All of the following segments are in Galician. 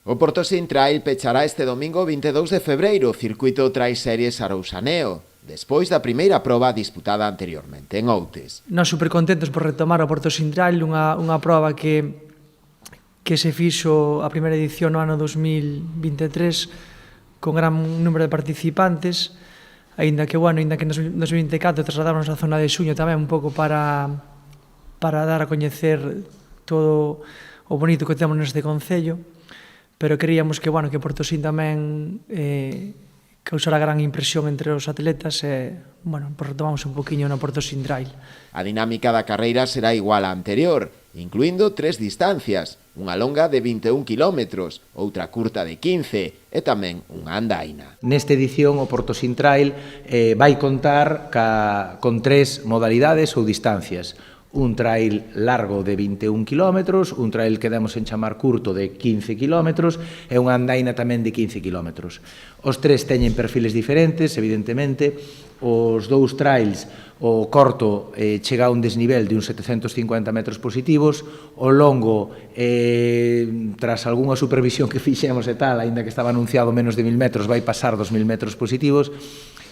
O Portosín Trail pechará este domingo 22 de febreiro o circuito Trail Series Arousaneo, despois da primeira proba disputada anteriormente en Outes. Nós supercontentos por retomar o Portosín Trail, unha proba que se fixo a primeira edición no ano 2023 con gran número de participantes, aínda que en 2024 trasladámonos á zona de Xuño tamén un pouco para dar a coñecer todo o bonito que temos neste concello, pero queríamos que Portosín tamén causara gran impresión entre os atletas e, pues retomamos un poquinho no Portosín Trail. A dinámica da carreira será igual á anterior, incluindo 3 distancias, unha longa de 21 km, outra curta de 15 e tamén unha andaina. Nesta edición o Portosín Trail vai contar con 3 modalidades ou distancias. Un trail largo de 21 km, un trail que demos en chamar curto de 15 km e unha andaina tamén de 15 km. Os 3 teñen perfiles diferentes, evidentemente. Os 2 trails, o corto chega a un desnivel de uns 750 metros positivos, o longo, tras algunha supervisión que fixemos e tal, aínda que estaba anunciado menos de 1000 metros, vai pasar 2000 metros positivos,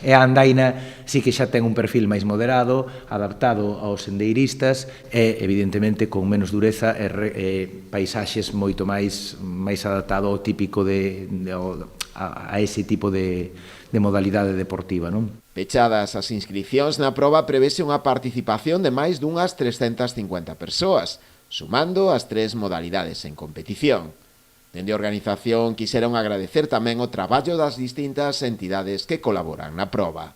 e a andaina sí que xa ten un perfil máis moderado, adaptado aos sendeiristas e, evidentemente, con menos dureza e paisaxes moito máis adaptado ao típico a ese tipo de modalidade deportiva, non? Pechadas as inscricións na proba prevese unha participación de máis dunhas 350 persoas, sumando as 3 modalidades en competición. Dende a organización quixeron agradecer tamén o traballo das distintas entidades que colaboran na proba.